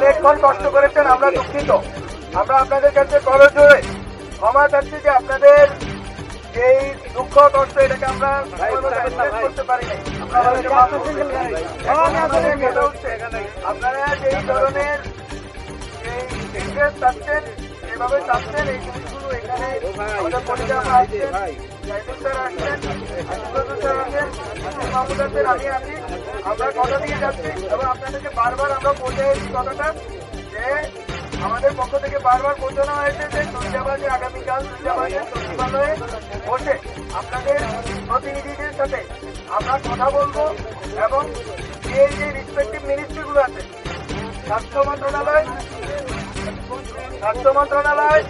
অনেকক্ষণ কষ্ট করেছেন, আমরা দুঃখিত। আমরা আপনাদের কাছে করজোড়ে ক্ষমা চাচ্ছি যে আপনাদের এই দুঃখ কষ্ট এটাকে আমরা করতে পারি নাই। আপনারা যেই ধরনের এই ইন্টারেস্ট চাচ্ছেন, যেভাবে চাচ্ছেন এই জিনিসগুলো এখানে আমাদের পরিচালনা আসছেন, জাহিদুল স্যার আসছেন, আসিফুল স্যার আসছেন, মাহমুদ আসছেন, আমি আছি। আমরা কথা দিয়ে যাচ্ছি এবং আপনাদেরকে বারবার আমরা পৌঁছে এসেছি কথাটা যে আমাদের পক্ষ থেকে বারবার পৌঁছানো হয়েছে যে সন্ধ্যাবাজে আগামীকাল সন্ধ্যাবাজে সচিবালয়ে বসে আপনাদের প্রতিনিধিদের সাথে আমরা কথা বলবো এবং এই যে রিসপেক্টিভ মিনিস্ট্রিগুলো আছে, স্বাস্থ্য মন্ত্রণালয়,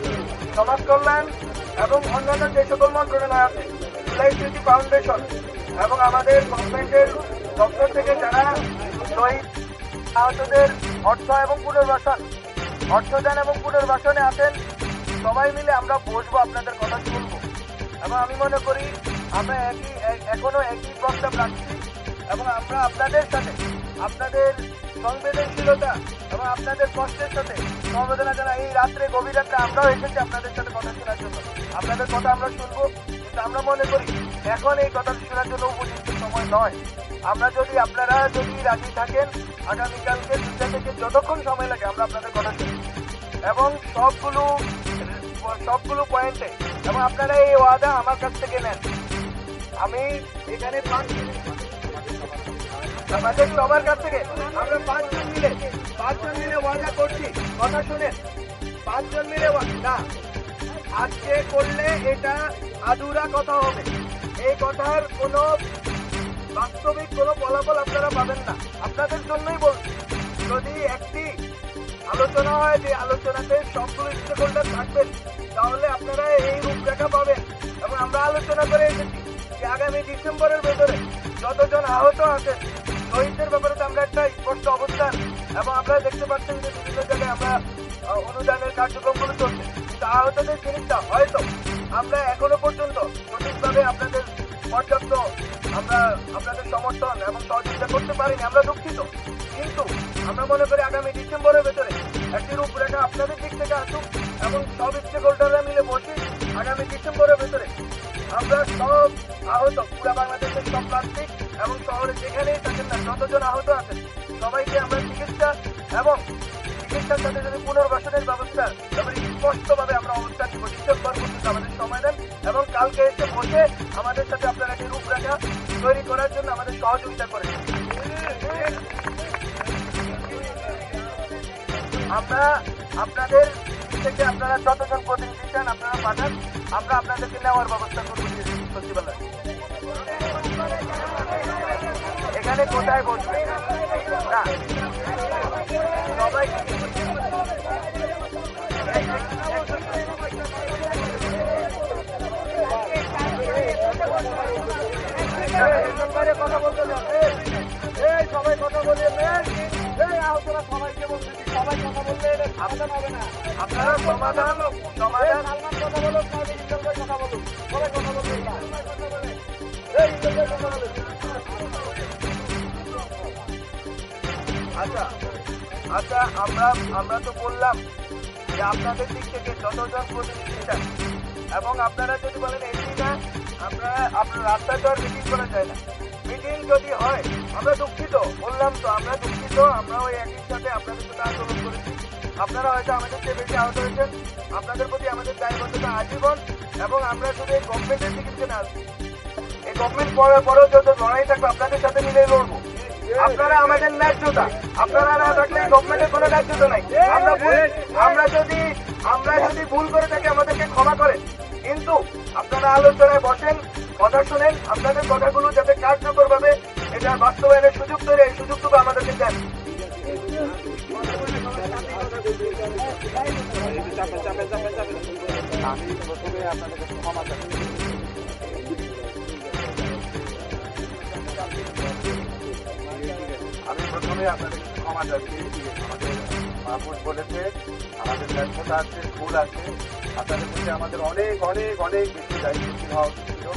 সমাজ কল্যাণ এবং অন্যান্য যে সকল মন্ত্রণালয় আছে, ইলাইসিটি ফাউন্ডেশন এবং আমাদের গভর্নমেন্টের দপ্তর থেকে যারা শহীদ আহতদের অর্থদান এবং পুনর্বাসনে আছেন, সবাই মিলে আমরা বসবো, আপনাদের কথা শুনবো। এবং আমি মনে করি আমরা এখনো একই প্রস্তাব রাখছি এবং আমরা আপনাদের সাথে আপনাদের সংবেদনশীলতা এবং আপনাদের কষ্টের সাথে সমবেদনা জানাই। এই রাত্রে গভীর রাত্রে আমরাও এসেছি আপনাদের সাথে কথা শোনার জন্য। আপনাদের কথা আমরা শুনবো, কিন্তু আমরা মনে করি এখন এই কথা শোনার জন্য উপযুক্ত সময় নয়। আপনারা যদি রাজি থাকেন, আগামীকালকে 2টা থেকে যতক্ষণ সময় লাগে আমরা আপনাদের কথা শুনি এবং সবগুলো পয়েন্টে, এবং আপনারা এই ওয়াদা আমার কাছ থেকে নেন। আমি এখানে আমাদের সবার কাছ থেকে আমরা 5 জন মিলে ওয়াদা করছি, কথা শুনে 5 জন মিলে না, আজকে করলে এটা আধুরা কথা হবে। এই কথার কোনো বাস্তবিক কোনো ফলাফল আপনারা পাবেন না। আপনাদের জন্যই বলছি, যদি একটি আলোচনা হয় যে আলোচনাতে সবগুলো স্টেকহোল্ডার থাকবেন, তাহলে আপনারা এই রূপরেখা পাবেন। এবং আমরা আলোচনা করে এসেছি যে আগামী ডিসেম্বরের ভেতরে যতজন আহত আছেন, শহীদদের ব্যাপারে তো আমরা একটা স্পষ্ট অবস্থান, এবং আপনারা দেখতে পাচ্ছেন যে বিভিন্ন জায়গায় আমরা অনুদানের কার্যক্রমগুলো চলছে, কিন্তু আহতদের জিনিসটা হয়তো আমরা এখনো পর্যন্ত সঠিকভাবে আপনাদের পর্যাপ্ত আমরা আপনাদের সমর্থন এবং সহযোগিতা করতে পারিনি, আমরা দুঃখিত। কিন্তু আমরা মনে করি আগামী ডিসেম্বরের ভেতরে একটি রূপরেখা আপনাদের দিক থেকে আসুক এবং সব স্টেকহোল্ডাররা মিলে বসি। আগামী ডিসেম্বরের ভেতরে আমরা সব আহত, পুরা বাংলাদেশের সব প্রান্তিক এবং শহরে যেখানেই থাকেন না, যতজন আহত আছেন সবাইকে আমরা চিকিৎসা এবং চিকিৎসার সাথে যদি পুনর্বাসনের ব্যবস্থা তারপরে স্পষ্টভাবে আমরা অবস্থান নিব। ডিসেম্বর পর্যন্ত আমাদের সময় দেন এবং কালকে এসে বসে আমাদের সাথে আপনারা একটি রূপরেখা তৈরি করার জন্য আমাদের সহযোগিতা করেন। আমরা আপনাদের থেকে আপনারা যতজন প্রতিনিধি চান আপনারা পাঠান, আমরা আপনাদেরকে নেওয়ার ব্যবস্থা করবো সচিবালয়। এখানে কোথায় বসবে না সবাই কথা বলতে সবাই কথা বলে আহতরা সবাইকে বলতেছি, সবাই কথা বললে সমাধান হবে না। আপনারা সমাধান কথা বলুন, কথা বলুন, সবাই কথা বলতে আচ্ছা আমরা তো বললাম যে আপনাদের দিক থেকে যতজন প্রতিনিধি চান, এবং আপনারা যদি বলেন এটি না, আপনার রাস্তায় তো আর মিটিং করা যায় না। মিটিং যদি হয় আমরা দুঃখিত, বললাম তো আমরা দুঃখিত, আমরা ওই একই সাথে আপনাদের সাথে আন্দোলন করেছি। আপনারা হয়তো আমাদের চেয়ে বেশি আহত হয়েছেন, আপনাদের প্রতি আমাদের দায়বদ্ধতা আজীবন, এবং আমরা শুধু এই গভর্নমেন্টের চিকিৎসা না, এই গভর্নমেন্ট পরেও যত লড়াই থাকবে আপনাদের সাথে মিলে লড়বো। আপনারা আমাদের ন্যায্যতা, আপনারা না থাকলে গভর্নমেন্টের কোনো ন্যায্যতা নাই। আমরা যদি ভুল করে থাকি আমাদেরকে ক্ষমা করেন, কিন্তু আপনারা আলোচনায় বসেন, কথা শুনেন, আপনাদের কথাগুলো যাতে কার্যকর ভাবে এটা বাস্তবায়নের সুযোগ তৈরি, এই সুযোগটুকু আমাদেরকে দেন। আমি প্রথমে আপনাদের কাছে ক্ষমা চাচ্ছি। আমাদের মাহমুদ বলেছে আমাদের ব্যর্থতা আছে, ভুল আছে, আপনাদের প্রতি আমাদের অনেক অনেক অনেক বেশি দায়িত্বশীল হওয়া উচিত ছিল।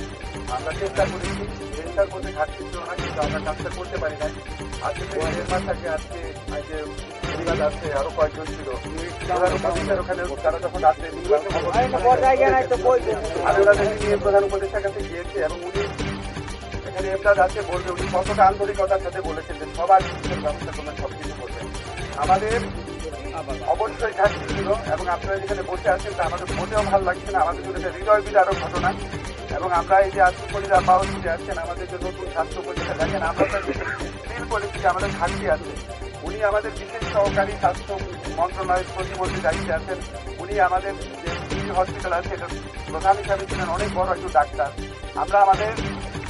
আমরা চেষ্টা করেছি, চেষ্টার মধ্যে ঘাটতি ছিল না, কিন্তু আমরা কাজটা করতে পারি নাই। আজকে 1.5 মাস আগে আজকে রিবাদ আছে, আরো কয়েকজন ছিল। প্রধান উপদেষ্টার ওখানে তারা যখন আসে আমি ওনাদের নিয়ে প্রধান উপদেষ্টার কাছে গিয়েছি এবং উনি এখানে এমদাদ আছে বলবে উনি কতটা আন্তরিকতার সাথে বলেছেন যে সবার চিকিৎসার ব্যবস্থা করবেন, সবকিছু করবেন। আমাদের অবশ্যই ঘাটতি ছিল এবং আপনারা যেখানে বসে আছেন তা আমাদের মোটেও ভালো লাগছে না। আমাদের জন্য একটা হৃদয় বিদারক ঘটনা এবং আমরা এই যে আজকে পরিবার পাওয়া ছুটে আসছেন আমাদের যে নতুন স্বাস্থ্য উপদেষ্টা দেখেন আমরা তাকে ফিল করেছি যে আমাদের ঘাটতি আছে। উনি আমাদের বিশেষ সহকারী স্বাস্থ্য মন্ত্রণালয়ের প্রতিমন্ত্রী দায়িত্বে আছেন। উনি আমাদের যে সিটি হসপিটাল আছে এটার প্রধান হিসাবে ছিলেন অনেক বড় একজন ডাক্তার। আমরা আমাদের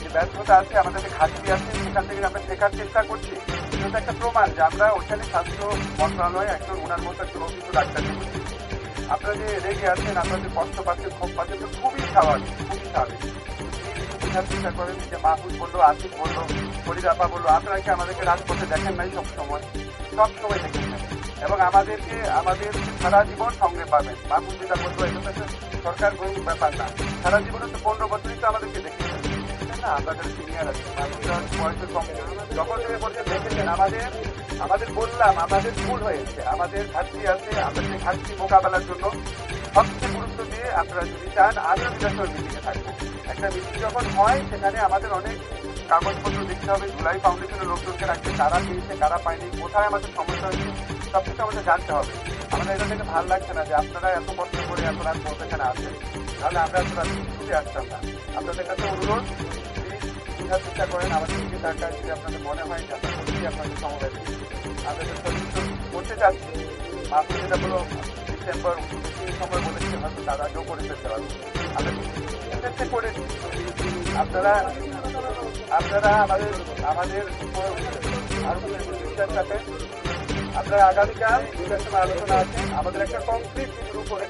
যে ব্যর্থতা আছে, আমাদের যে ঘাটতি আছে সেখান থেকে আমরা শেখার চেষ্টা করছি। এটা একটা প্রমাণ যে আমরা ওখানে স্বাস্থ্য মন্ত্রণালয়ে একজন ওনার মতো একজন অভিজ্ঞ ডাক্তারকে বুঝি। আপনারা যে রেগে আছেন, আপনারা যে কষ্ট পাচ্ছেন, ক্ষোভ পাচ্ছেন, তো খুবই স্বাভাবিক, খুবই স্বাভাবিক। বোঝার চেষ্টা করেন যে মাহফুজ বললো, আসিফ বললো, ফরিদাপা বললো, আপনারা কি আমাদেরকে রাজপথে দেখেন নাই সব সময় দেখেছেন এবং আমাদেরকে আমাদের সারা জীবন সঙ্গে পাবেন। মাহফুজ যেটা বলবো এটা তো সরকার গ্রহণ ব্যাপার না, সারা জীবনে তো 15 বছরই তো আমাদেরকে দেখেছেন না। আমরা যারা সিনিয়র আছি, মাহফুজরা বয়সের কম, যখন থেকে বলতে দেখেছেন আমাদের বললাম আমাদের ভুল হয়েছে, আমাদের ঘাটতি আছে। আমরা সেই ঘাটতি মোকাবেলার জন্য সবচেয়ে গুরুত্ব দিয়ে আপনারা যদি চান আমিও বিধানসভার মিটিংয়ে থাকবো। একটা মিটিং যখন হয় সেখানে আমাদের অনেক কাগজপত্র দেখতে হবে, জুলাই ফাউন্ডেশনের লোকজনকে রাখবে, কারা পেয়েছে কারা পায়নি, কোথায় আমাদের সমস্যা হয়েছে সবকিছু আমাদের জানতে হবে। আমাদের এটা থেকে ভালো লাগছে না যে আপনারা এত কষ্ট করে এত রাত পর্যন্ত এখানে আসেন, তাহলে আমরা এত রাত ছুটে আসতাম না। আপনাদের কাছে অনুরোধ, বোঝার চেষ্টা করেন আমাদের দিকে টাকা যদি আপনাদের মনে হয় যে আপনার সত্যি আপনাদের সমবেত আপনাদের সলিউশন করতে চাচ্ছি। মাহফুজ যেটা বলো ডিসেম্বর সময় বলেছে হয়তো তারা আগেও করে ফেলতে পারবো, আমরা চেষ্টা করে আপনারা আমাদের উপর আরো বিশ্বাস রাখেন। আপনারা আগামীকাল 2টার সময় আলোচনা আছে, আমাদের একটা কংক্রিট উপরে